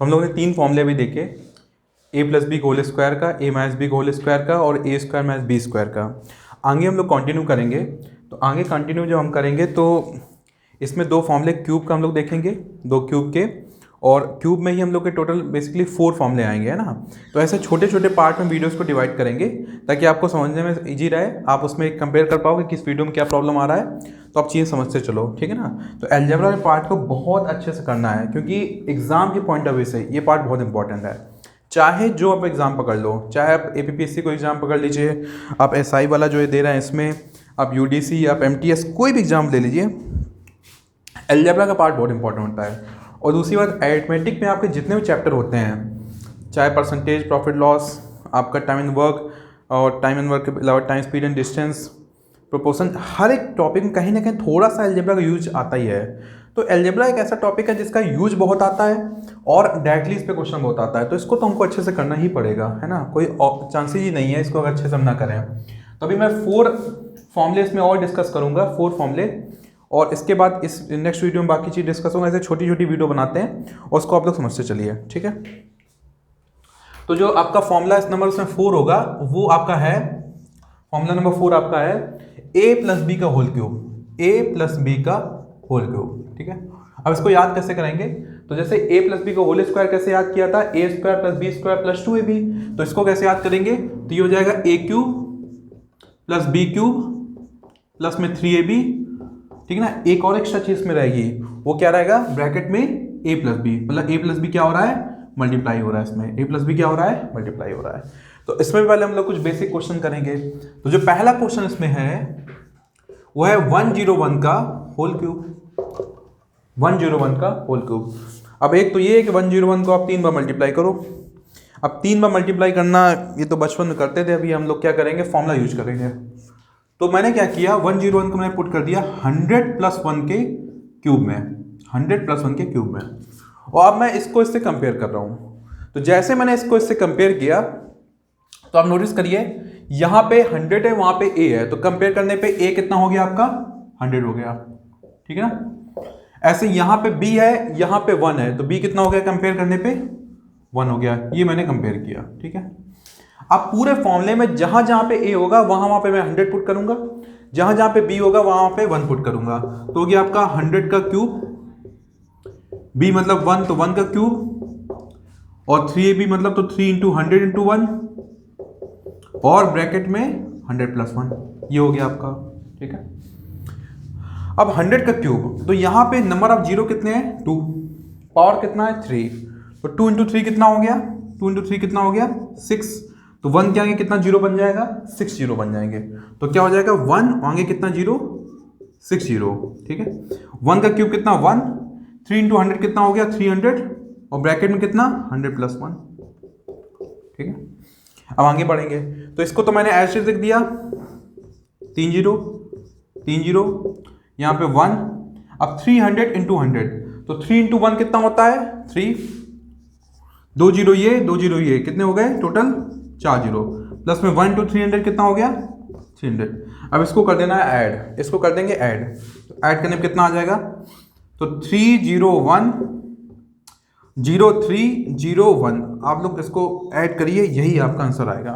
तो हम लोगों ने 3 फॉर्मूले भी देखे, a plus B whole square का, a minus B whole square का और a square minus B square का। आगे हम लोग कंटिन्यू करेंगे। तो आगे कंटिन्यू जब हम करेंगे तो इसमें 2 फॉर्मूले क्यूब का हम लोग देखेंगे, 2 क्यूब के, और क्यूब में ही हम लोग के टोटल बेसिकली 4 फॉर्मूले आएंगे, है ना। तो ऐसे छोटे छोटे पार्ट में वीडियोस को डिवाइड करेंगे ताकि आपको समझने में इजी रहे, आप उसमें कंपेयर कर पाओगे किस वीडियो में क्या प्रॉब्लम आ रहा है, तो आप चीज़ें समझते चलो, ठीक है ना। तो अलजेब्रा के पार्ट को बहुत अच्छे से करना है क्योंकि एग्जाम के पॉइंट ऑफ व्यू से ये पार्ट बहुत इंपॉर्टेंट है। चाहे जो आप एग्ज़ाम पकड़ लो, चाहे आप APPSC को एग्ज़ाम पकड़ लीजिए, आप SI वाला जो ये दे रहे हैं इसमें, आप UDC, आप MTS कोई भी एग्ज़ाम ले लीजिए, अलजेब्रा का पार्ट बहुत इंपॉर्टेंट होता है। और दूसरी बात, अरिथमेटिक में आपके जितने भी चैप्टर होते हैं, चाहे परसेंटेज, प्रॉफिट लॉस, आपका टाइम एंड वर्क, और टाइम एंड वर्क के अलावा time, speed and distance, proportion, हर एक टॉपिक में कहीं ना कहीं थोड़ा सा अलजेब्रा का यूज आता ही है। तो अलजेब्रा एक ऐसा टॉपिक है जिसका यूज बहुत आता है और डायरेक्टली इस पर क्वेश्चन बहुत आता है, तो इसको तो हमको अच्छे से करना ही पड़ेगा, है ना। कोई चांसेस ही नहीं है इसको अगर अच्छे से हम ना करें। तो अभी मैं 4 फॉर्मूले इसमें और डिस्कस करूँगा, 4 फॉर्मूले, और इसके बाद इस नेक्स्ट वीडियो में बाकी चीज़ डिस्कस होगा। ऐसे छोटी छोटी वीडियो बनाते हैं और उसको आप लोग समझते चलिए, ठीक है। तो जो आपका फॉर्मूला इस नंबर उसमें 4 होगा वो आपका है, फॉर्मूला नंबर 4 आपका है a प्लस बी का whole cube, a plus B का होल क्यूब, ठीक है। अब इसको याद कैसे करेंगे, तो जैसे a प्लस बी का होल स्क्वायर कैसे याद किया था, a square plus B square plus 2ab, तो इसको कैसे याद करेंगे, तो ये हो जाएगा a cube plus B cube plus में 3ab, ठीक है ना। एक और एक्स्ट्रा चीज में रहेगी, वो क्या रहेगा, ब्रैकेट में a प्लस बी, मतलब a प्लस बी क्या हो रहा है, मल्टीप्लाई हो रहा है, इसमें a प्लस बी क्या हो रहा है, मल्टीप्लाई हो रहा है। तो इसमें पहले हम लोग कुछ बेसिक क्वेश्चन करेंगे। तो जो पहला क्वेश्चन इसमें है वो है 101 का होल क्यूब, 101 का होल क्यूब। अब एक तो ये है कि 101 को आप 3 बार मल्टीप्लाई करो। अब 3 बार मल्टीप्लाई करना ये तो बचपन में करते थे, अभी हम लोग क्या करेंगे, फॉर्मूला यूज करेंगे। तो मैंने क्या किया, 101 को मैंने पुट कर दिया 100 प्लस 1 के क्यूब में, 100 प्लस 1 के क्यूब में, और अब मैं इसको इससे कंपेयर कर रहा हूं। तो जैसे मैंने इसको इससे कंपेयर किया तो आप नोटिस करिए यहां पे 100 है, वहां पे a है, तो कंपेयर करने पे a कितना हो गया आपका, 100 हो गया, ठीक है ना। ऐसे यहां पे b है, यहां पे 1 है, तो b कितना हो गया कंपेयर करने पे, 1 हो गया। ये मैंने कंपेयर किया, ठीक है। अब पूरे फॉर्मूले में जहां जहां पे a होगा वहां पे मैं 100 पुट करूंगा, जहां जहां पे b होगा वहां पे 1 पुट करूंगा, तो हो गया आपका 100 का क्यूब, b मतलब 1 तो 1 का क्यूब, और 3ab मतलब तो 3 इंटू 100 इंटू 1, और ब्रैकेट में 100 प्लस 1, ये हो गया आपका, ठीक है। अब 100 का क्यूब, तो यहां पे नंबर ऑफ जीरो कितने हैं, 2, पावर कितना है 3, तो 2 इंटू 3 कितना हो गया, 2 इंटू 3 कितना हो गया 6, तो 1 के आगे कितना जीरो बन जाएगा, 6 जीरो बन जाएंगे, तो क्या हो जाएगा 1 आगे कितना जीरो, 6 जीरो, ठीक है। 1 का क्यूब कितना 1, 3 इंटू 100 कितना हो गया 300, और ब्रैकेट में कितना 100 प्लस 1, ठीक है। अब आगे बढ़ेंगे, तो इसको तो मैंने ऐसे लिख दिया 3 जीरो 3 जीरो, यहाँ पे 1, अब 300 इंटू 100, तो 3 इंटू 1 कितना होता है 3, 2 जीरो ये 2 जीरो ये, कितने हो गए टोटल 4 जीरो, प्लस में 1 इंटू 300 कितना हो गया 300। अब इसको कर देना है ऐड, इसको कर देंगे ऐड, तो ऐड करने पे कितना आ जाएगा, तो 301 0301, आप लोग इसको ऐड करिए, यही आपका आंसर आएगा।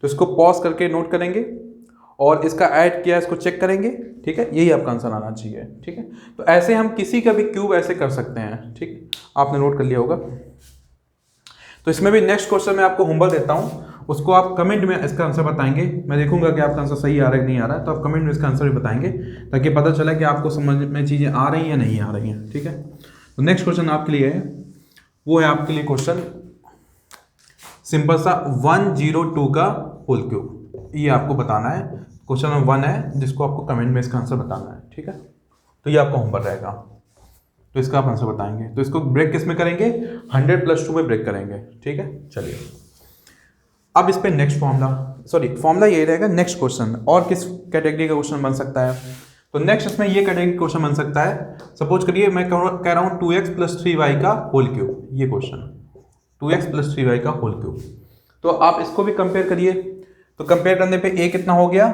तो इसको पॉज करके नोट करेंगे और इसका ऐड किया इसको चेक करेंगे, ठीक है, यही आपका आंसर आना चाहिए, ठीक है। तो ऐसे हम किसी का भी क्यूब ऐसे कर सकते हैं, ठीक, आपने नोट कर लिया होगा। तो इसमें भी नेक्स्ट क्वेश्चन मैं आपको होमवर्क देता हूं, उसको आप कमेंट में इसका आंसर बताएंगे, मैं देखूंगा कि आपका आंसर सही आ रहा है कि नहीं आ रहा है, तो आप कमेंट में इसका आंसर भी बताएंगे ताकि पता चले कि आपको समझ में चीज़ें आ रही हैं या नहीं आ रही हैं, ठीक है। तो नेक्स्ट क्वेश्चन आपके लिए है, वो है आपके लिए क्वेश्चन सिंपल सा 102 का होल क्यूब, ये आपको बताना है, क्वेश्चन नंबर 1 है जिसको आपको कमेंट में इसका आंसर बताना है, ठीक है। तो ये आपका होमवर्क रहेगा, तो इसका आप आंसर बताएंगे। तो इसको ब्रेक किस में करेंगे, 100 प्लस 2 में ब्रेक करेंगे, ठीक है। चलिए अब इस पे नेक्स्ट फॉर्मूला ये रहेगा। नेक्स्ट क्वेश्चन और किस कैटेगरी का क्वेश्चन बन सकता है, तो नेक्स्ट इसमें ये कैटेगरी क्वेश्चन बन सकता है। सपोज करिए मैं कह रहा हूँ 2x प्लस 3y का होल क्यूब, ये क्वेश्चन 2x प्लस 3y का होल क्यूब, तो आप इसको भी कंपेयर करिए। तो कंपेयर करने पे a कितना हो गया,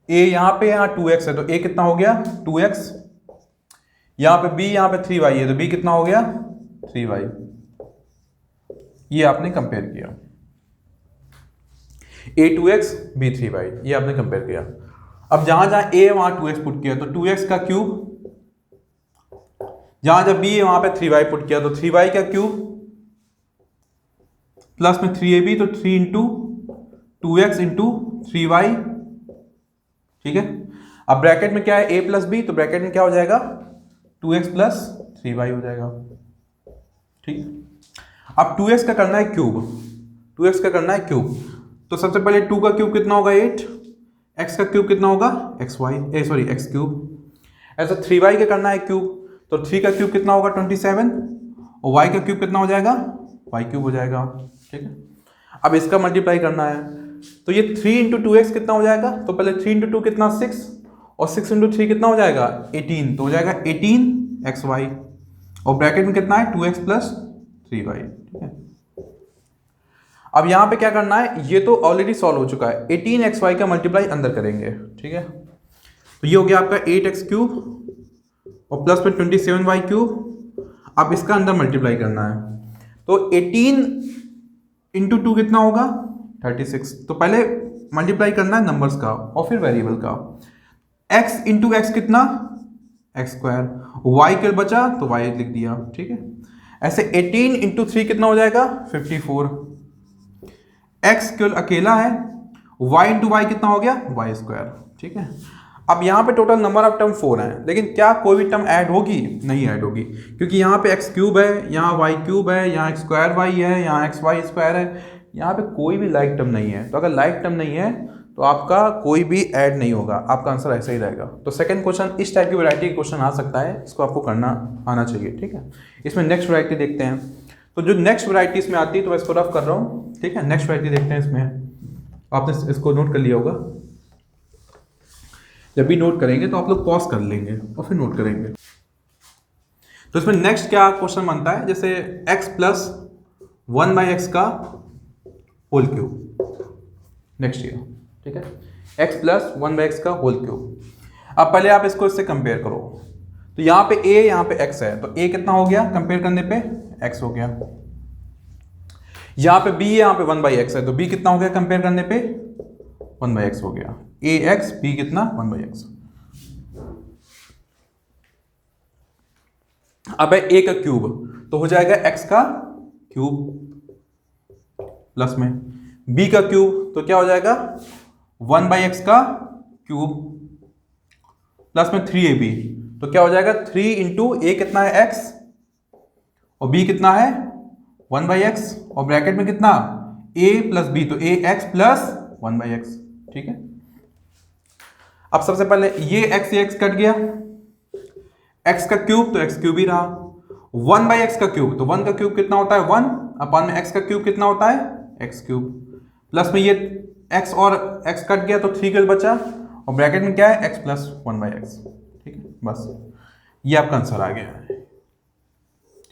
a यहाँ पे यहाँ 2x है तो a कितना हो गया 2x, यहाँ पे b यहाँ पे 3y है तो b कितना हो गया 3y, ये आपने कंपेयर किया, a2x b3y, ये आपने कंपेयर किया। अब जहां जहां a है वहां 2x पुट किया तो 2x का क्यूब, जहां जहां b है वहां पे 3y पुट किया तो 3y का क्यूब प्लस में 3ab, तो 3 इंटू 2x इंटू 3y, ठीक है। अब ब्रैकेट में क्या है, a प्लस बी, तो ब्रैकेट में क्या हो जाएगा 2x प्लस 3y हो जाएगा, ठीक। अब 2x का करना है क्यूब, 2x का करना है क्यूब, तो सबसे पहले 2 का क्यूब कितना होगा 8, x का क्यूब कितना होगा x क्यूब। ऐसा 3y का करना है क्यूब, तो 3 का क्यूब कितना होगा 27, और y का क्यूब कितना हो जाएगा y क्यूब हो जाएगा, ठीक है। अब इसका मल्टीप्लाई करना है, तो ये 3 इंटू 2x कितना हो जाएगा, तो पहले 3 इंटू 2 कितना 6, और 6 इंटू 3 कितना हो जाएगा 18, तो हो जाएगा 18xy, और ब्रैकेट में कितना है 2x प्लस 3y, ठीक है। अब यहाँ पे क्या करना है, ये तो ऑलरेडी सॉल्व हो चुका है, 18xy का मल्टीप्लाई अंदर करेंगे, ठीक है। तो ये हो गया आपका 8x क्यूब और प्लस में 27y क्यूब। अब इसका अंदर मल्टीप्लाई करना है, तो 18 इंटू 2 कितना होगा 36, तो पहले मल्टीप्लाई करना है नंबर्स का और फिर वेरिएबल का। x इंटू एक्स कितना x स्क्वायर, y के बचा तो y लिख दिया, ठीक है। ऐसे 18 इंटू 3 कितना हो जाएगा 54, x केवल अकेला है, y इंटू वाई कितना हो गया y स्क्वायर, ठीक है। अब यहाँ पे टोटल नंबर ऑफ टर्म 4 हैं, लेकिन क्या कोई भी टर्म ऐड होगी, नहीं ऐड होगी, क्योंकि यहाँ पे x क्यूब है, यहाँ y क्यूब है, यहाँ x स्क्वायर y है, यहाँ x y स्क्वायर है, यहाँ पे कोई भी लाइक टर्म नहीं है। तो अगर लाइक टर्म नहीं है तो आपका कोई भी ऐड नहीं होगा, आपका आंसर ऐसा ही रहेगा। तो सेकंड क्वेश्चन इस टाइप की वैरायटी क्वेश्चन आ सकता है, इसको आपको करना आना चाहिए, ठीक है। इसमें नेक्स्ट वैरायटी देखते हैं, तो जो नेक्स्ट वैरायटी इसमें आती है तो मैं इसको रफ कर रहा हूँ, ठीक है। नेक्स्ट वैरायटी देखते हैं, इसमें आपने इसको नोट कर लिया होगा, जब भी नोट करेंगे तो आप लोग पॉज कर लेंगे और फिर नोट करेंगे। तो इसमें नेक्स्ट क्या क्वेश्चन बनता है, जैसे x प्लस 1/x का होल क्यूब, नेक्स्ट ईयर, ठीक है। x प्लस 1/x का होल क्यूब। अब पहले आप इसको इससे कंपेयर करो, तो यहाँ पे a यहाँ पे x है, तो a कितना हो गया कंपेयर करने पे x हो गया। यहाँ पे b यहाँ पे 1/x है, तो b कितना हो गया कंपेयर करने पे 1/x हो गया। ax b कितना 1/x। अब है a का क्यूब, तो हो जाएगा x का क्यूब प्लस में b का क्यूब, तो क्या हो जाएगा 1/x का क्यूब प्लस में 3ab, तो क्या हो जाएगा 3 इंटू a कितना है x और b कितना है 1/x, और ब्रैकेट में कितना a प्लस b, तो ax प्लस 1/x, ठीक है। अब सबसे पहले ये x कट गया, x का क्यूब तो x क्यूब ही रहा, 1/x का क्यूब, तो 1 का क्यूब कितना होता है 1, अपन में x का क्यूब कितना होता है x क्यूब, प्लस में ये x और x कट गया तो 3 बचा, और ब्रैकेट में क्या है x प्लस 1/x, ठीक है। बस ये आपका आंसर आ गया है,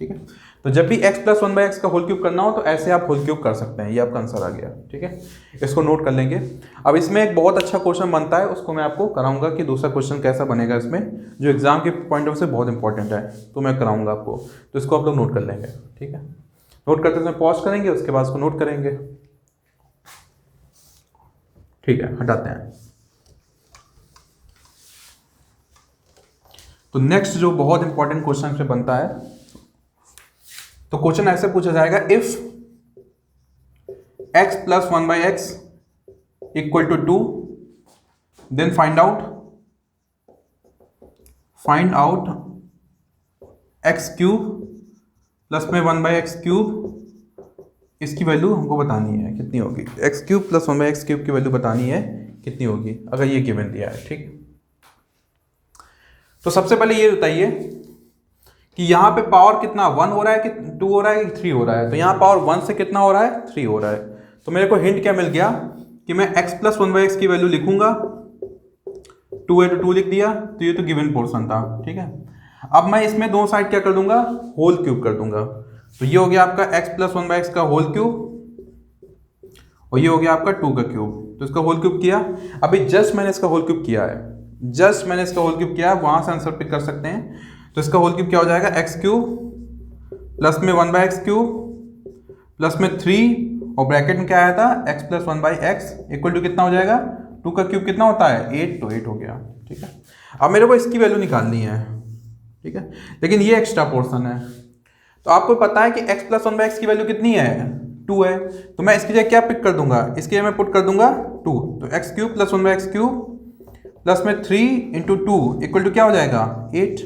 ठीक है। तो जब भी x प्लस 1/x का होल क्यूब करना हो तो ऐसे आप होल क्यूब कर सकते हैं, ये आपका आंसर आ गया, ठीक है। इसको नोट कर लेंगे। अब इसमें एक बहुत अच्छा क्वेश्चन बनता है, उसको मैं आपको कराऊंगा कि दूसरा क्वेश्चन कैसा बनेगा इसमें, जो एग्जाम के पॉइंट ऑफ से बहुत इंपॉर्टेंट है, तो मैं कराऊंगा आपको, तो इसको आप लोग नोट कर लेंगे, ठीक है। नोट करते समय पॉज करेंगे, उसके बाद उसको नोट करेंगे, ठीक है। हटाते हैं। तो नेक्स्ट जो बहुत इंपॉर्टेंट क्वेश्चन से बनता है, तो क्वेश्चन ऐसे पूछा जाएगा, if x plus 1/x equal to 2, then find out x cube plus में 1/x क्यूब, इसकी वैल्यू हमको बतानी है कितनी होगी, x cube plus 1/x cube की वैल्यू बतानी है कितनी होगी, अगर ये गिवन दिया है, ठीक। तो सबसे पहले ये बताइए कि यहाँ पे पावर कितना 1 हो रहा है कि 2 हो रहा है कि 3 हो रहा है, तो यहाँ पावर 1 से कितना हो रहा है 3 हो रहा है। तो मेरे को हिंट क्या मिल गया कि मैं x प्लस 1/x की वैल्यू लिखूंगा, 2 है तो 2 लिख दिया, तो ये तो गिवन पोर्शन था, ठीक है। अब मैं इसमें दोनों साइड क्या कर दूंगा होल क्यूब कर दूंगा, तो ये हो गया आपका x प्लस 1/x का होल क्यूब, और ये हो गया आपका 2 का क्यूब, तो इसका होल क्यूब किया। अभी जस्ट मैंने इसका होल क्यूब किया है, वहां से आंसर पिक कर सकते हैं। तो इसका होल क्यूब क्या हो जाएगा x क्यूब प्लस में 1/x क्यूब प्लस में 3 और ब्रैकेट में क्या आया था x plus 1/x equal to कितना हो जाएगा, 2 का क्यूब कितना होता है 8, तो 8 हो गया। ठीक है, अब मेरे को इसकी वैल्यू निकालनी है। ठीक है, लेकिन ये एक्स्ट्रा पोर्शन है, तो आपको पता है कि x प्लस 1/x की वैल्यू कितनी है 2 है, तो मैं इसकी जगह क्या पिक कर दूंगा, इसकी जगह मैं पुट कर दूंगा 2, तो x cube plus 1/x cube plus में 3 इंटू 2 इक्वल टू क्या हो जाएगा 8,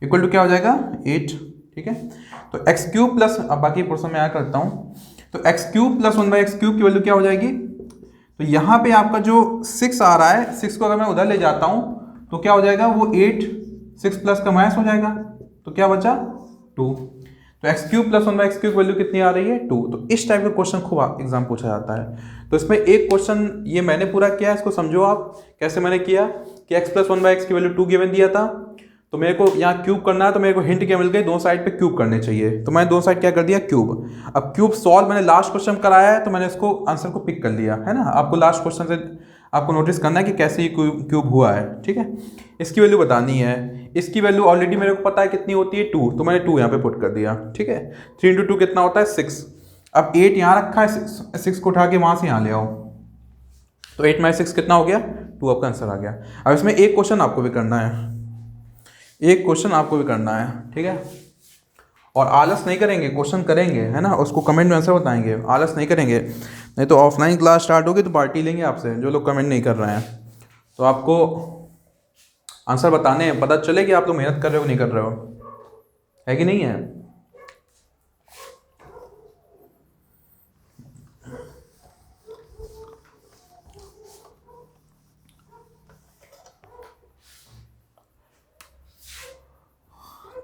इक्वल टू क्या हो जाएगा 8। ठीक है, तो x क्यूब प्लस, अब बाकी पोर्शन में यहाँ करता हूँ, तो x cube plus 1/x cube की वैल्यू क्या हो जाएगी, तो यहाँ पे आपका जो 6 आ रहा है, 6 को अगर मैं उधर ले जाता हूँ तो क्या हो जाएगा वो 8, 6 प्लस का माइनस हो जाएगा, तो क्या बचा 2, तो x cube plus 1/x cube value कितनी आ रही है 2। तो इस टाइप का क्वेश्चन खूब एग्जाम पूछा जाता है। तो इसमें एक क्वेश्चन ये मैंने पूरा किया, इसको समझो आप कैसे मैंने किया कि x प्लस 1/x की वैल्यू 2 गिवन दिया था, तो मेरे को यहाँ क्यूब करना है, तो मेरे को हिंट क्या मिल गई, दो साइड पे क्यूब करने चाहिए, तो मैंने दो साइड क्या कर दिया क्यूब। अब क्यूब सॉल्व मैंने लास्ट क्वेश्चन कराया है, तो मैंने इसको आंसर को पिक कर लिया है ना। आपको लास्ट क्वेश्चन से आपको नोटिस करना है कि कैसे ये क्यूब हुआ है। ठीक है, इसकी वैल्यू बतानी है, इसकी वैल्यू ऑलरेडी मेरे को पता है कितनी होती है 2, तो मैंने 2 यहाँ पे पुट कर दिया। ठीक है, 3 इंटू 2 कितना होता है 6, अब 8 यहाँ रखा है, 6 को उठा के वहाँ से यहाँ ले आओ, तो 8 माइनस 6 कितना हो गया 2, आपका आंसर आ गया। अब इसमें एक क्वेश्चन आपको भी करना है, एक क्वेश्चन आपको भी करना है। ठीक है, और आलस नहीं करेंगे, क्वेश्चन करेंगे है ना, उसको कमेंट में आंसर बताएंगे, आलस नहीं करेंगे, नहीं तो ऑफलाइन क्लास स्टार्ट होगी तो पार्टी लेंगे आपसे, जो लोग कमेंट नहीं कर रहे हैं। तो आपको आंसर बताने हैं, पता चले कि आप लोग मेहनत कर रहे हो नहीं कर रहे हो, है कि नहीं है।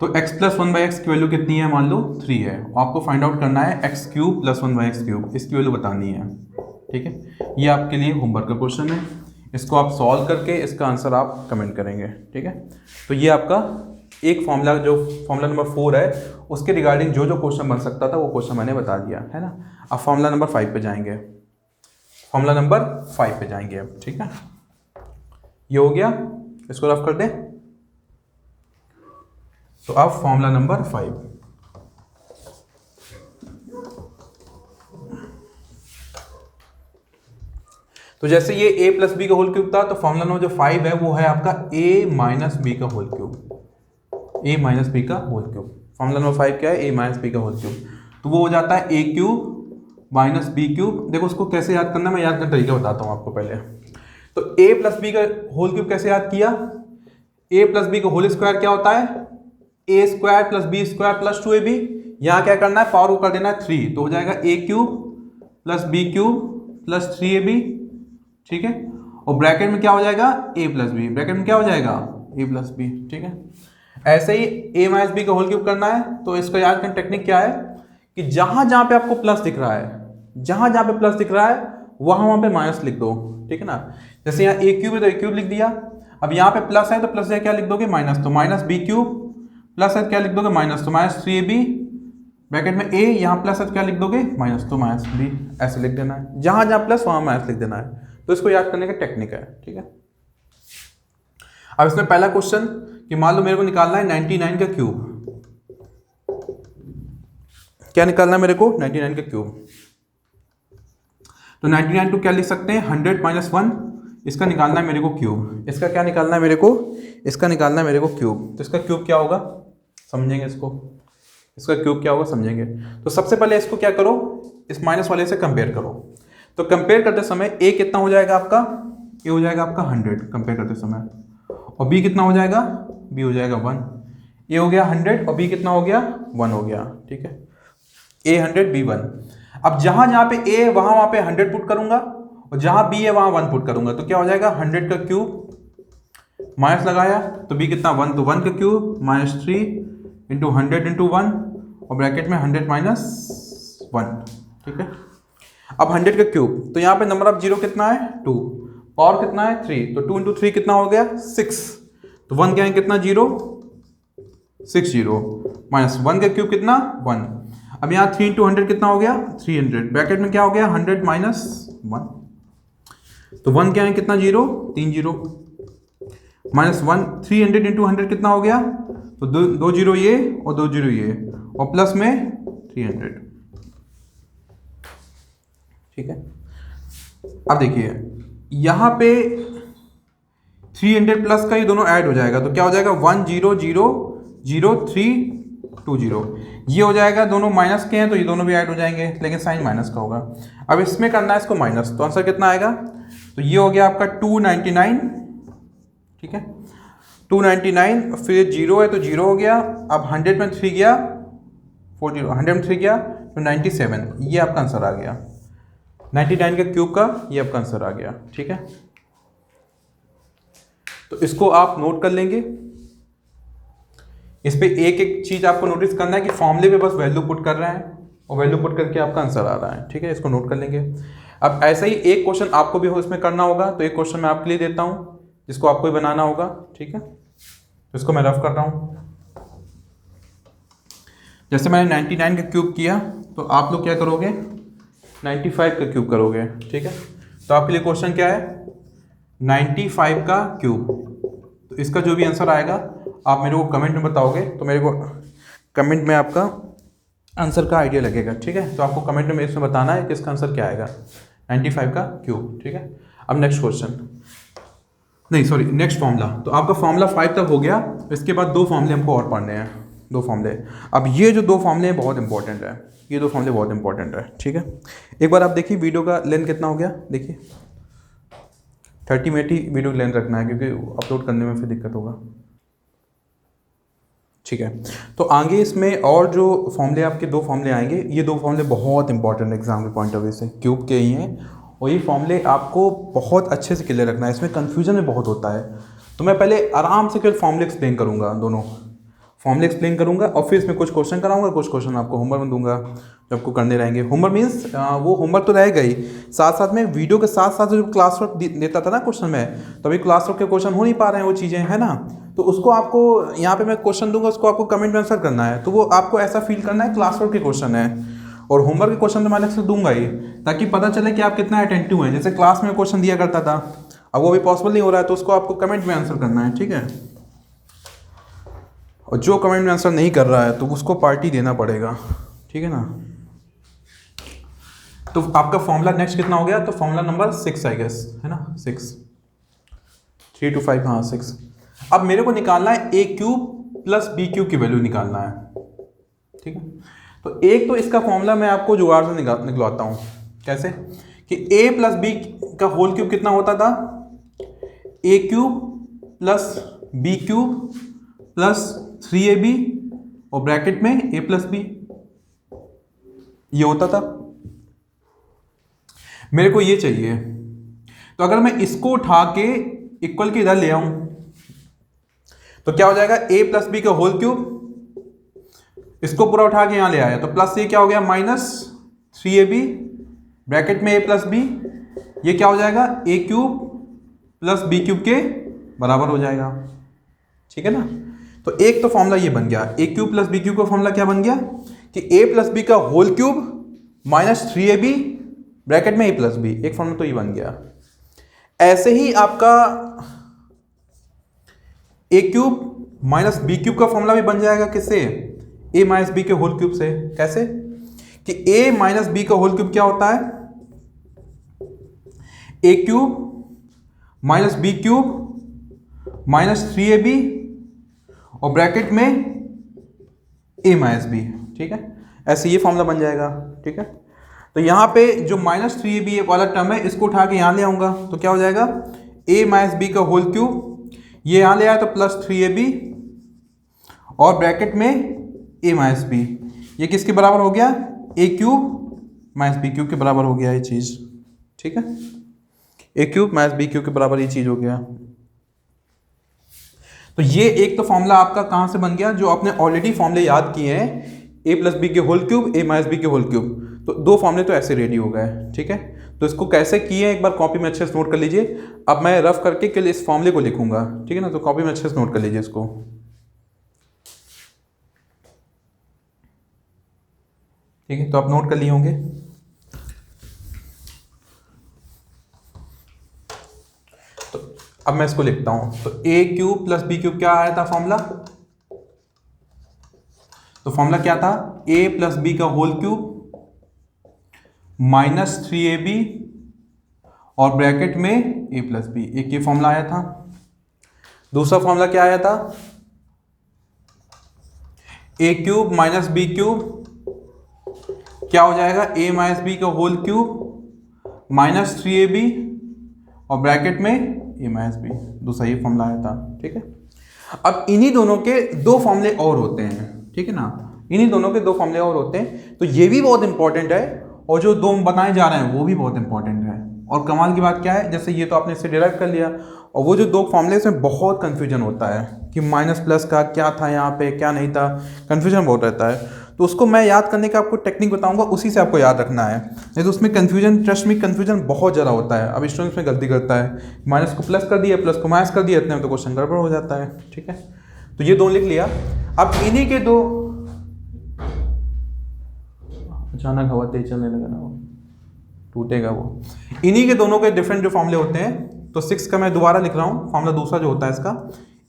तो x प्लस 1/x की वैल्यू कितनी है, मान लो 3 है, आपको फाइंड आउट करना है x cube plus 1/x cube, इसकी वैल्यू बतानी है। ठीक है, ये आपके लिए होमवर्क का क्वेश्चन है, इसको आप सॉल्व करके इसका आंसर आप कमेंट करेंगे। ठीक है, तो ये आपका एक फॉर्मूला, जो फॉर्मूला नंबर 4 है, उसके रिगार्डिंग जो जो क्वेश्चन बन सकता था वो क्वेश्चन मैंने बता दिया है ना। अब फॉर्मूला नंबर 5 पे जाएंगे, फॉर्मूला नंबर 5 पे जाएंगे अब। ठीक है, ये हो गया, इसको रफ कर दें। तो अब फॉर्मूला नंबर 5, तो जैसे ये a प्लस बी का होल क्यूब था, तो फॉर्मूला नंबर जो 5 है वो है आपका a माइनस बी का whole cube, a minus B का होल क्यूब। फॉर्मूला नंबर 5 क्या है, a माइनस बी का होल क्यूब, तो वो हो जाता है a cube minus B cube. देखो उसको कैसे याद करना, मैं याद करने का तरीका बताता हूँ आपको पहले। तो a प्लस बी का होल क्यूब कैसे याद किया, a प्लस बी का होल स्क्वायर क्या होता है a square plus B square plus 2ab, यहाँ क्या करना है पावर को कर देना है 3, तो हो जाएगा a cube plus B cube plus 3ab। ठीक है, और ब्रैकेट में क्या हो जाएगा a प्लस बी, ब्रैकेट में क्या हो जाएगा a प्लस बी। ठीक है, ऐसे ही a माइनस बी का होल क्यूब करना है, तो इसका याद करने टेक्निक क्या है कि जहां जहां पे आपको प्लस दिख रहा है, जहां जहां पे प्लस दिख रहा है वहां पे माइनस लिख दो। ठीक है ना, जैसे यहाँ a क्यूब है तो a क्यूब लिख दिया, अब यहाँ पे प्लस है तो प्लस क्या लिख दोगे माइनस, तो माइनस बी क्यूब प्लस है क्या लिख दोगे माइनस, तो माइनस 3ab, ब्रैकेट में a, यहाँ प्लस है क्या लिख दोगे माइनस, तो माइनस b, ऐसे लिख देना है, जहां जहां प्लस वहां माइनस लिख देना है। तो इसको याद करने का टेक्निक है। ठीक है, अब इसमें पहला क्वेश्चन कि मान लो मेरे को निकालना है 99 का क्यूब, क्या निकालना है मेरे को 99 का क्यूब, तो 99 को क्या लिख सकते हैं 100 माइनस 1, इसका निकालना है मेरे को क्यूब, इसका क्या निकालना है मेरे को, इसका निकालना है मेरे को क्यूब। तो इसका क्यूब क्या होगा समझेंगे, इसका क्यूब क्या होगा समझेंगे। तो सबसे पहले इसको क्या करो, इस माइनस वाले से कंपेयर करो, तो कंपेयर करते समय a कितना हो जाएगा आपका, a हो जाएगा आपका 100 कंपेयर करते समय, और b कितना हो जाएगा, b हो जाएगा 1, a हो गया 100 और b कितना हो गया 1 हो गया। ठीक है, a 100 b 1। अब जहां जहां पे a वहां पे 100 पुट करूंगा, और जहां b है वहां 1 पुट करूंगा, तो क्या हो जाएगा 100 का क्यूब माइनस लगाया, तो b कितना 1, तो 1 का क्यूब माइनस 3 इंटू 100 इंटू 1, और ब्रैकेट में 100 माइनस 1। ठीक है, अब 100 का क्यूब, तो यहाँ पे नंबर ऑफ जीरो कितना है 2, पावर कितना है 3, तो 2 इंटू 3 कितना हो गया 6, तो 1 क्या है कितना 0 6 0 माइनस 1 का क्यूब कितना 1। अब यहाँ 3 इंटू 100 कितना हो गया 300, ब्रैकेट में क्या हो गया 100 माइनस 1, तो 1 क्या है कितना 0 3 0 माइनस 1, 300 इंटू 100 कितना हो गया, तो 2 0 ये और 2 0 ये, और प्लस में 300, ठीक है। अब देखिए यहाँ पे 300 प्लस का ये दोनों ऐड हो जाएगा तो क्या हो जाएगा 1000320, ये हो जाएगा, दोनों माइनस के हैं तो ये दोनों भी ऐड हो जाएंगे, लेकिन साइन माइनस का होगा। अब इसमें करना है इसको माइनस, तो आंसर कितना आएगा, तो ये हो गया आपका 299, ठीक है 299, फिर जीरो है तो जीरो हो गया, अब 100 में 3 गया 40, 100 में 3 गया तो 97, ये आपका आंसर आ गया 99 के क्यूब का, ये आपका आंसर आ गया, ठीक है। तो इसको आप नोट कर लेंगे। इस पे एक एक चीज आपको नोटिस करना है कि फॉर्मूले पे बस वैल्यू पुट कर रहे हैं और वैल्यू पुट करके आपका आंसर आ रहा है, ठीक है, इसको नोट कर लेंगे। अब ऐसा ही एक क्वेश्चन आपको भी इसमें करना होगा, तो एक क्वेश्चन मैं आपके लिए देता हूं जिसको आपको ही बनाना होगा, ठीक है। इसको मैं रफ कर रहा हूं। जैसे मैंने 99 का क्यूब किया तो आप लोग क्या करोगे 95 का क्यूब करोगे, ठीक है। तो आपके लिए क्वेश्चन क्या है 95 का क्यूब, तो इसका जो भी आंसर आएगा आप मेरे को कमेंट में बताओगे, तो मेरे को कमेंट में आपका आंसर का आइडिया लगेगा, ठीक है। तो आपको कमेंट में इसमें बताना है कि इसका आंसर क्या आएगा 95 का क्यूब, ठीक है। अब नेक्स्ट क्वेश्चन, नहीं सॉरी नेक्स्ट फॉर्मूला, तो आपका फॉर्मूला 5 तक हो गया। इसके बाद दो फॉर्मूले हमको और पढ़ने हैं, दो फॉर्मूले। अब ये जो दो फॉर्मूले हैं बहुत इंपॉर्टेंट है, ये दो फॉर्मूले बहुत इंपॉर्टेंट है, ठीक है। एक बार आप देखिए वीडियो का लेंथ कितना हो गया, देखिए 30 मिनट ही वीडियो लेंथ रखना है क्योंकि अपलोड करने में फिर दिक्कत होगा, ठीक है। तो आगे इसमें और जो फॉर्मूले आपके दो फॉर्मूले आएंगे, ये दो फॉर्मूले बहुत इंपॉर्टेंट एग्जाम के पॉइंट ऑफ व्यू से क्यूब के ही हैं, और ये फॉर्मूले आपको बहुत अच्छे से क्लियर रखना है, इसमें कन्फ्यूजन में बहुत होता है। तो मैं पहले आराम से केवल फॉर्मूले एक्सप्लेन करूँगा, दोनों फॉर्मूले एक्सप्लेन करूँगा और फिर इसमें कुछ क्वेश्चन कराऊंगा, कुछ क्वेश्चन आपको होमवर्क में दूंगा जो आपको करने रहेंगे। होमवर्क मीन्स वो होमवर्क तो रहेगा ही, साथ साथ में वीडियो के साथ साथ जो क्लास वर्क देता था ना क्वेश्चन में, तो अभी क्लास वर्क के क्वेश्चन हो नहीं पा रहे हैं वो चीज़ें, है ना, तो उसको आपको यहाँ पे मैं क्वेश्चन दूंगा, उसको आपको कमेंट में आंसर करना है। तो वो आपको ऐसा फील करना है क्लास वर्क के क्वेश्चन है, और होमवर्क के क्वेश्चन तो मैं अलग से दूंगा ही, ताकि पता चले कि आप कितना अटेंटिव हैं। जैसे क्लास में क्वेश्चन दिया करता था, अब वो भी पॉसिबल नहीं हो रहा है, तो उसको आपको कमेंट में आंसर करना है, ठीक है। और जो कमेंट में आंसर नहीं कर रहा है तो उसको पार्टी देना पड़ेगा, ठीक है ना। तो आपका फॉर्मूला नेक्स्ट कितना हो गया, तो फॉर्मूला नंबर 6 आई गेस, है ना, 6, 3 to 5, हाँ 6। अब मेरे को निकालना है a cube plus B cube की वैल्यू निकालना है, ठीक है। तो एक तो इसका फॉर्मूला मैं आपको जुगाड़ से निकलवाता हूँ, कैसे कि ए प्लस बी का होल क्यूब कितना होता था, A cube plus B cube plus 3ab और ब्रैकेट में a प्लस बी, ये होता था। मेरे को ये चाहिए, तो अगर मैं इसको उठा के इक्वल के इधर ले आऊं तो क्या हो जाएगा a प्लस बी का होल क्यूब, इसको पूरा उठा के यहां ले आया तो प्लस ये क्या हो गया माइनस 3ab ब्रैकेट में a प्लस बी, ये क्या हो जाएगा a cube plus B cube के बराबर हो जाएगा, ठीक है ना। तो एक तो फॉर्मूला ये बन गया, a cube plus B cube का फॉर्मूला क्या बन गया कि ए प्लस बी का whole cube minus 3ab bracket में ए प्लस बी, एक फॉर्मूला तो ये बन गया। ऐसे ही आपका a cube minus B cube का फॉर्मूला भी बन जाएगा, किससे, ए माइनस बी के होल क्यूब से। कैसे कि ए माइनस बी का होल क्यूब क्या होता है, a cube minus B cube minus 3ab और ब्रैकेट में a माइनस बी, ठीक है। ऐसे ये फॉर्मूला बन जाएगा, ठीक है। तो यहाँ पे जो माइनस 3ab वाला टर्म है इसको उठा के यहाँ ले आऊँगा तो क्या हो जाएगा a माइनस बी का होल क्यूब, ये यहाँ ले आया तो प्लस 3ab और ब्रैकेट में a माइनस बी, ये किसके बराबर हो गया a cube minus B cube के बराबर हो गया ये चीज़, ठीक है। a cube minus B cube के बराबर ये चीज़ हो गया। तो ये एक तो फॉर्मूला आपका कहाँ से बन गया, जो आपने ऑलरेडी फॉर्मूले याद किए हैं, ए प्लस बी के होल क्यूब, ए माइनस बी के होल क्यूब, तो दो फॉर्मूले तो ऐसे रेडी हो गए, ठीक है। तो इसको कैसे किए एक बार कॉपी में अच्छे से नोट कर लीजिए। अब मैं रफ करके केवल इस फॉर्मूले को लिखूंगा, ठीक है ना, तो कॉपी में अच्छे से नोट कर लीजिए इसको, ठीक है। तो आप नोट कर लिए होंगे। अब मैं इसको लिखता हूं, तो ए क्यूब प्लस बी क्यूब क्या आया था फॉर्मूला, तो फॉर्मूला क्या था ए प्लस बी का होल क्यूब -3ab और ब्रैकेट में a प्लस बी, एक ये फॉर्मूला आया था। दूसरा फॉर्मूला क्या आया था, a cube minus B cube क्या हो जाएगा, a माइनस बी का होल क्यूब -3ab और ब्रैकेट में a माइनस बी, दूसरा ये फॉर्मूला आया था। ठीक है, अब इन्हीं दोनों के दो फॉर्मूले और होते हैं। ठीक है ना, इन्हीं दोनों के दो फॉर्मूले और होते हैं, तो ये भी बहुत इंपॉर्टेंट है और जो दो बताए जा रहे हैं वो भी बहुत इंपॉर्टेंट है। और कमाल की बात क्या है, जैसे ये तो आपने इससे डिराइव कर लिया, और वो जो दो फॉर्मूले में बहुत कंफ्यूजन होता है कि माइनस प्लस का क्या था यहाँ पे, क्या नहीं था, कंफ्यूजन बहुत रहता है। तो उसको मैं याद करने का आपको टेक्निक बताऊंगा, उसी से आपको याद रखना है, नहीं तो उसमें कंफ्यूजन, ट्रस्ट में कंफ्यूजन बहुत ज़्यादा होता है। अब स्टूडेंट्स में गलती करता है, माइनस को प्लस कर दिया, प्लस को माइनस कर दिया, इतने में तो क्वेश्चन गड़बड़ हो जाता है। ठीक है, तो ये दो लिख लिया। अब इन्हीं के दो, अचानक हवा तेज चलने लगा ना, वो टूटेगा वो। इन्हीं के दोनों के डिफरेंट जो फॉर्मूले होते हैं, तो 6 का मैं दोबारा लिख रहा हूँ फॉर्मूला, दूसरा जो होता है इसका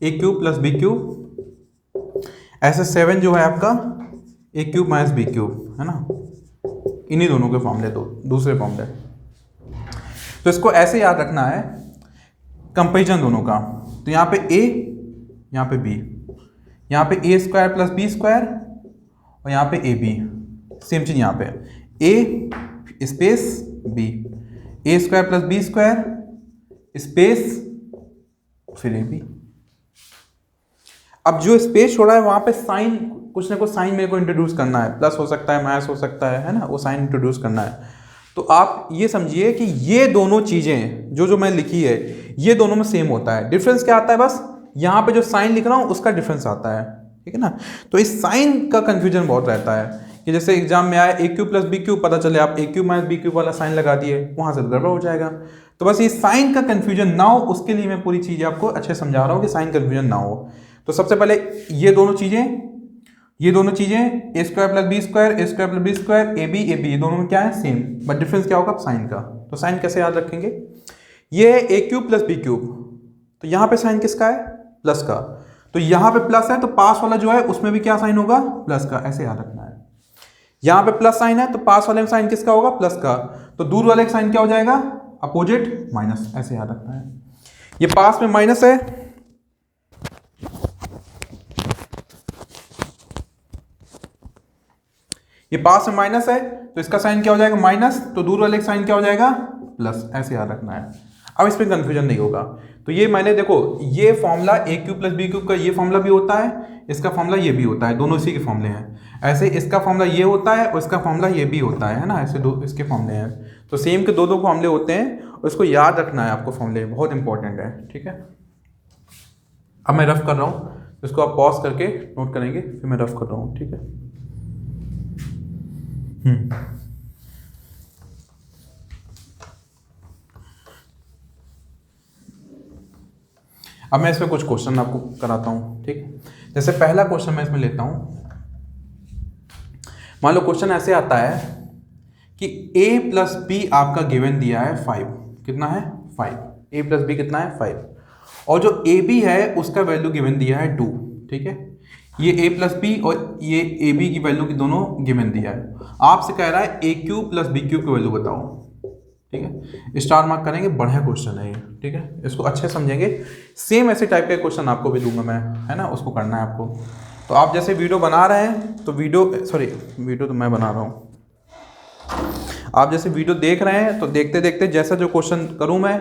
a cube plus B cube, ऐसे 7 जो है आपका a cube minus B cube, है ना। इन्हीं दोनों के फॉर्मूले, दो दूसरे फॉर्मूले। तो इसको ऐसे याद रखना है, कंपेरिजन दोनों का। तो यहाँ पे a, यहाँ पे b, यहाँ पे a square plus B square और यहाँ पे ab, सेम चीज यहाँ पे a space b, a square plus B square space फिर ab। अब जो स्पेस छोड़ा है वहां पे साइन, कुछ ना कुछ साइन मेरे को इंट्रोड्यूस करना है, प्लस हो सकता है, माइनस हो सकता है ना, वो साइन इंट्रोड्यूस करना है। तो आप ये समझिए कि ये दोनों चीजें जो मैं लिखी है, ये दोनों में सेम होता है। डिफरेंस क्या आता है, बस यहाँ पे जो साइन लिख रहा हूँ उसका डिफरेंस आता है। ठीक है ना, तो इस साइन का कंफ्यूजन बहुत रहता है कि जैसे एग्जाम में आया a cube plus B cube, पता चले आप a cube minus B cube वाला साइन लगा दिए, वहां से गड़बड़ हो जाएगा। तो बस ये साइन का कंफ्यूजन ना हो, उसके लिए मैं पूरी चीजें आपको अच्छे समझा रहा हूँ कि साइन कंफ्यूजन ना हो। तो सबसे पहले ये दोनों चीजें A square plus B square, A square plus B square, A B, ये दोनों में क्या है, सेम, बट डिफरेंस क्या होगा साइन का। तो साइन कैसे याद रखेंगे, ये है a cube plus B cube, तो यहाँ पे साइन किसका है, प्लस का। तो यहाँ पे प्लस है तो पास वाला जो है उसमें भी क्या साइन होगा, प्लस का, ऐसे याद रखना है। यहाँ पे प्लस साइन है तो पास वाले में साइन किसका होगा, प्लस का। तो दूर वाले का साइन क्या हो जाएगा, अपोजिट, माइनस, ऐसे याद रखना है। ये पास में माइनस है, ये पास में माइनस है तो इसका साइन क्या हो जाएगा, माइनस, तो दूर वाले का साइन क्या हो जाएगा, प्लस, ऐसे याद रखना है। अब इसमें कंफ्यूजन नहीं होगा। तो ये मैंने देखो, ये formula a cube plus B cube का ये फॉर्मूला भी होता है, इसका फॉर्मूला ये भी होता है, दोनों इसी के फॉर्मूले हैं। ऐसे इसका फॉर्मूला ये होता है और इसका फॉर्मूला ये भी होता है ना, ऐसे दो इसके फॉर्मूले हैं। तो सेम के दो फॉर्मूले होते हैं और इसको याद रखना है आपको, फॉर्मूले बहुत इंपॉर्टेंट है। ठीक है, अब मैं रफ कर रहा हूँ, इसको आप पॉज करके नोट करेंगे, फिर मैं रफ कर रहा हूँ। ठीक है, अब मैं इसमें कुछ क्वेश्चन आपको कराता हूँ। ठीक है, जैसे पहला क्वेश्चन मैं इसमें लेता हूँ। मान लो क्वेश्चन ऐसे आता है कि a प्लस बी आपका गिवन दिया है 5, कितना है 5, a प्लस बी कितना है 5, और जो ए बी है उसका वैल्यू गिवन दिया है 2। ठीक है, ये a प्लस बी और ये ए बी की वैल्यू की दोनों गिवन दिया है। आपसे कह रहा है a cube plus B cube की वैल्यू बताओ। ठीक है, स्टार मार्क करेंगे, बढ़िया क्वेश्चन है ये। ठीक है, इसको अच्छे समझेंगे। सेम ऐसे टाइप का क्वेश्चन आपको भी दूंगा मैं, है ना, उसको करना है आपको। तो आप जैसे वीडियो बना रहे हैं तो वीडियो तो मैं बना रहा हूँ, आप जैसे वीडियो देख रहे हैं तो देखते देखते जैसा जो क्वेश्चन करूँ मैं,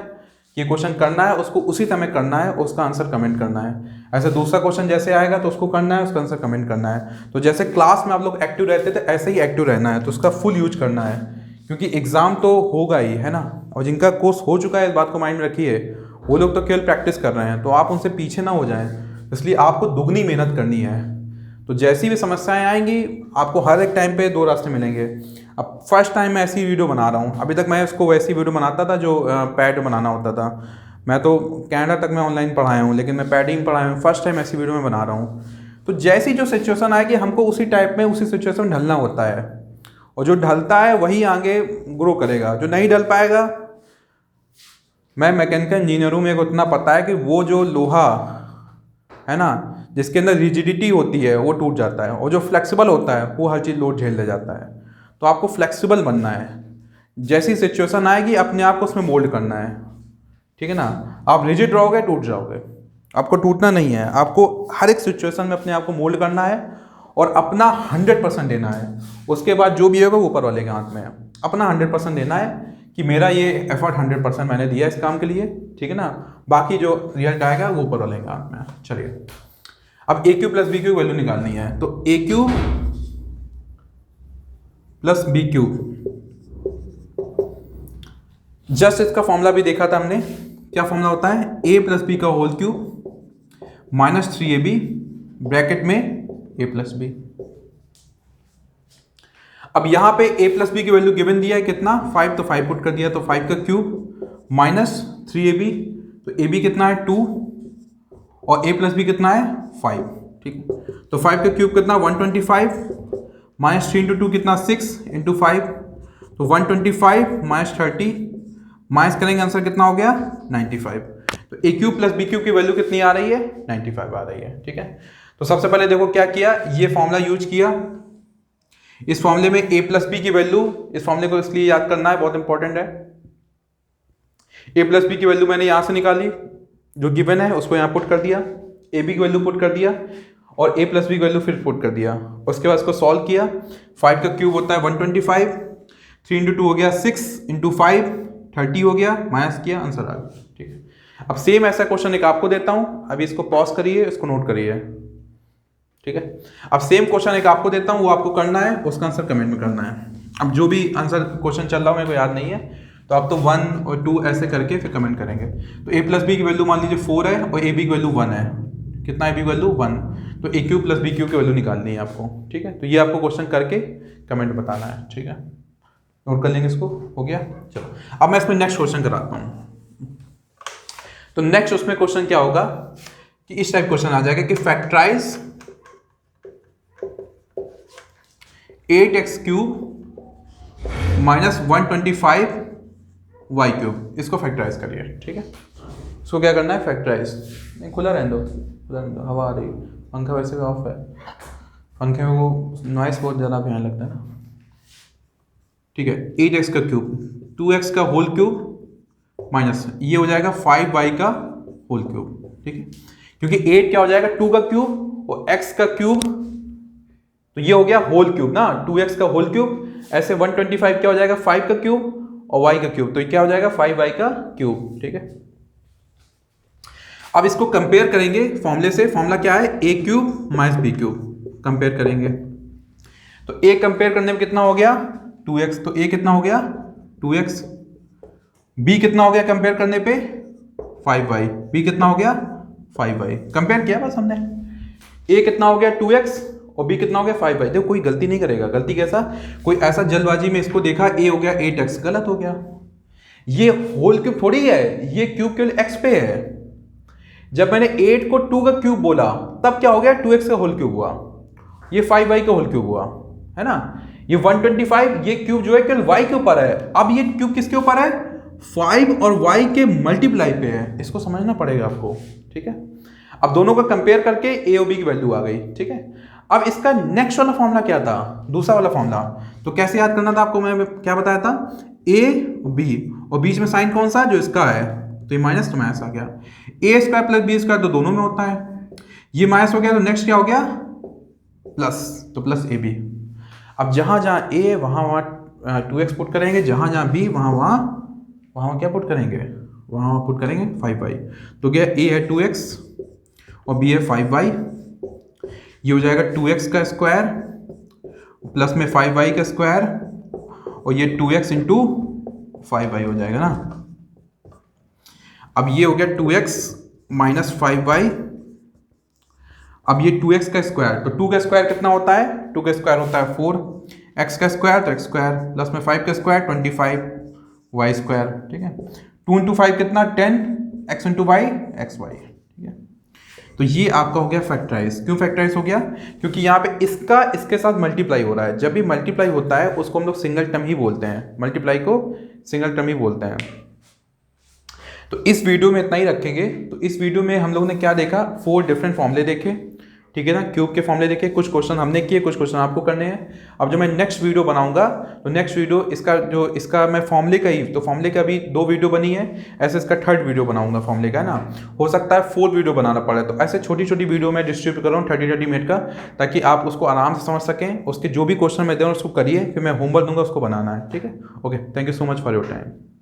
ये क्वेश्चन करना है, उसको उसी समय करना है, उसका आंसर कमेंट करना है। ऐसे दूसरा क्वेश्चन जैसे आएगा तो उसको करना है, उसका आंसर कमेंट करना है। तो जैसे क्लास में आप लोग एक्टिव रहते थे ऐसे ही एक्टिव रहना है, तो उसका फुल यूज करना है, क्योंकि एग्जाम तो होगा ही, है ना। और जिनका कोर्स हो चुका है इस बात को माइंड में रखिए, वो लोग तो केवल प्रैक्टिस कर रहे हैं, तो आप उनसे पीछे ना हो जाएं, इसलिए आपको दुगनी मेहनत करनी है। तो जैसी भी समस्याएं आएंगी आपको हर एक टाइम पे दो रास्ते मिलेंगे। अब फर्स्ट टाइम मैं ऐसी वीडियो बना रहा हूँ, अभी तक मैं इसको वैसी वीडियो बनाता था जो पैड बनाना होता था। मैं तो कनाडा तक मैं ऑनलाइन पढ़ाया हूँ, लेकिन मैं पैड ही में पढ़ाया हूँ, फर्स्ट टाइम ऐसी वीडियो में बना रहा हूँ। तो जैसी जो सिचुएशन आएगी हमको उसी टाइप में, उसी सिचुएशन में ढलना होता है, और जो ढलता है वही आगे ग्रो करेगा, जो नहीं ढल पाएगा। मैं मैकेनिकल इंजीनियर हूँ, मेरे को इतना पता है कि वो जो लोहा है ना, जिसके अंदर रिजिडिटी होती है वो टूट जाता है, और जो फ्लेक्सिबल होता है वो हर चीज़ लोड झेल ले जाता है। तो आपको फ्लेक्सिबल बनना है, जैसी सिचुएशन आएगी अपने आप को उसमें मोल्ड करना है, ठीक है ना। आप रिजिड रहोगे टूट जाओगे, आपको टूटना नहीं है, आपको हर एक सिचुएशन में अपने आप को मोल्ड करना है और अपना 100% देना है। उसके बाद जो भी होगा वो ऊपर वाले के हाथ में है। अपना 100% देना है कि मेरा ये एफर्ट 100% मैंने दिया इस काम के लिए, ठीक है ना। बाकी जो रिजल्ट आएगा वो ऊपर वाले के हाथ में है। चलिए अब A cube plus B cube value निकालनी है, तो A cube plus B cube, just इसका फॉर्मूला भी देखा था हमने। क्या फॉर्मूला होता है? ए प्लस बी का whole cube minus 3ab bracket में ए प्लस बी। अब यहां पे ए प्लस बी की वैल्यू गिवन दिया है कितना 5, तो 5 पुट कर दिया, तो 5 का क्यूब माइनस 3ab, तो ab कितना है 2 और a प्लस बी कितना है 5, ठीक। तो 5 का क्यूब कितना 125 माइनस 3 इंटू 2 कितना 6 इंटू 5, तो 125 माइनस 30 माइनस करेंगे आंसर कितना हो गया 95। तो A cube plus B Q की वैल्यू कितनी आ रही है 95 आ रही है, ठीक है। तो सबसे पहले देखो क्या किया, ये फॉर्मूला यूज किया। इस फॉर्मूले में ए प्लस बी की वैल्यू, इस फॉर्मूले को इसलिए याद करना है, बहुत इंपॉर्टेंट है। ए प्लस बी की वैल्यू मैंने यहां से निकाली, जो गिवन है उसको यहां पुट कर दिया, ए बी की वैल्यू पुट कर दिया और ए प्लस बी की वैल्यू फिर पुट कर दिया। उसके बाद इसको सॉल्व किया। 5 का क्यूब होता है 125, 3 इंटू 2 हो गया 6 इंटू 5 30 हो गया, माइनस किया, आंसर आ गया, ठीक है। अब सेम ऐसा क्वेश्चन एक आपको देता हूं, अभी इसको पॉज करिए, इसको नोट करिए, ठीक है। अब सेम क्वेश्चन एक आपको देता हूं, वो आपको करना है, उसका आंसर कमेंट में करना है। अब जो भी आंसर क्वेश्चन चल रहा हो मेरे को याद नहीं है, तो आप तो 1 और 2 ऐसे करके फिर कमेंट करेंगे। तो ए प्लस बी की वैल्यू मान लीजिए 4 है और ए बी की वैल्यू 1 है। कितना ए बी की वैल्यू 1, तो A cube plus B Q की वैल्यू निकालनी है आपको, ठीक है। तो ये आपको क्वेश्चन करके कमेंट में बताना है, ठीक है। नोट कर लेंगे इसको, हो गया। चलो अब मैं इसमें नेक्स्ट क्वेश्चन कराता हूं। तो नेक्स्ट उसमें क्वेश्चन क्या होगा कि इस टाइप क्वेश्चन आ जाएगा कि factorise 8x cube minus 125 y cube, इसको फैक्टराइज करिए, ठीक है। इसको क्या करना है फैक्टराइज, नहीं खुला रहने दो, खुला रहने दो, हवा आ रही, पंखा वैसे भी ऑफ है, पंखे में वो नॉइस बहुत ज़्यादा भी आने लगता है ना, ठीक है। 8x का क्यूब, 2x का होल क्यूब माइनस ये हो जाएगा 5y का होल क्यूब, ठीक है। क्योंकि 8 क्या हो जाएगा 2 का क्यूब और x का क्यूब, तो ये हो गया होल क्यूब ना, 2x का होल क्यूब। ऐसे 125 क्या हो जाएगा 5 का क्यूब और y का क्यूब, तो ये क्या हो जाएगा 5y का क्यूब, ठीक है। अब इसको कंपेयर करेंगे फॉर्मूले से। फॉर्मूला क्या है a cube minus b cube, compare करेंगे। तो a कंपेयर करने में कितना हो गया 2x, तो a कितना हो गया 2x, b कितना हो गया कंपेयर करने पे 5y, b कितना हो गया 5y, कंपेयर किया बस हमने। a कितना हो गया 2x और b कितना हो गया 5y। देखो कोई गलती नहीं करेगा, गलती कैसा, कोई ऐसा जल्दबाजी में इसको देखा a हो गया 8x, गलत हो गया। ये होल क्यूब थोड़ी है, ये क्यूब केवल x पे है। जब मैंने 8 को 2 का क्यूब बोला तब क्या हो गया 2x का होल क्यूब हुआ, ये 5y का होल क्यूब हुआ, है ना। ये 125 ये क्यूब जो है केवल y के ऊपर है, अब ये क्यूब किसके ऊपर है 5 और y के मल्टीप्लाई पे है, इसको समझना पड़ेगा आपको, ठीक है। अब दोनों को कंपेयर करके a और b की वैल्यू आ गई, ठीक है। अब इसका नेक्स्ट वाला फॉर्मूला क्या था, दूसरा वाला फॉर्मूला, तो कैसे याद करना था आपको, मैं क्या बताया था a b और बीच में साइन कौन सा जो इसका है, तो ये माइनस, तो माइनस आ गया। a square plus B square तो दोनों में होता है, ये माइनस हो गया, तो नेक्स्ट क्या हो गया प्लस, तो प्लस ए बी। अब जहां जहां a वहां 2x पुट करेंगे, जहां जहां b वहां क्या पुट करेंगे, वहां पुट करेंगे 5y। तो क्या a है 2x और b है 5y, ये हो जाएगा 2x का स्क्वायर प्लस में 5y का स्क्वायर और ये 2x इंटू 5y हो जाएगा ना। अब ये हो गया 2x माइनस 5y, अब ये 2x का स्क्वायर, तो 2 का स्क्वायर कितना होता है 2 का स्क्वायर होता है 4, x का स्क्वायर तो x स्क्वायर प्लस में 5 का स्क्वायर 25 y स्क्वायर, ठीक है। 2 इंटू 5 कितना 10, x into y x y, ठीक है। तो ये आपका हो गया फैक्टराइज। क्यों फैक्टराइज हो गया, क्योंकि यहाँ पे इसका इसके साथ मल्टीप्लाई हो रहा है। जब भी मल्टीप्लाई होता है उसको हम लोग सिंगल टर्म ही बोलते हैं, मल्टीप्लाई को सिंगल टर्म ही बोलते हैं। तो इस वीडियो में इतना ही रखेंगे। तो इस वीडियो में हम लोग ने क्या देखा, 4 डिफरेंट फॉर्मूले देखे, ठीक है ना। क्यूब के फॉर्मूले देखे, कुछ क्वेश्चन हमने किए, कुछ क्वेश्चन आपको करने हैं। अब जो मैं नेक्स्ट वीडियो बनाऊंगा तो नेक्स्ट वीडियो इसका मैं फॉर्मूले का ही, तो फॉर्मूले का भी 2 वीडियो बनी है, ऐसे इसका 3rd वीडियो बनाऊंगा फॉर्मूले का, है ना। हो सकता है 4th वीडियो बनाना पड़े, तो ऐसे छोटी छोटी वीडियो मैं डिस्ट्रीब्यूट कर रहा हूँ 30-30 मिनट का, ताकि आप उसको आराम से समझ सकें। उसके जो भी क्वेश्चन मैं दे रहा हूँ उसको करिए, फिर मैं होमवर्क दूंगा, उसको बनाना है, ठीक है। Okay, thank you so much for your time.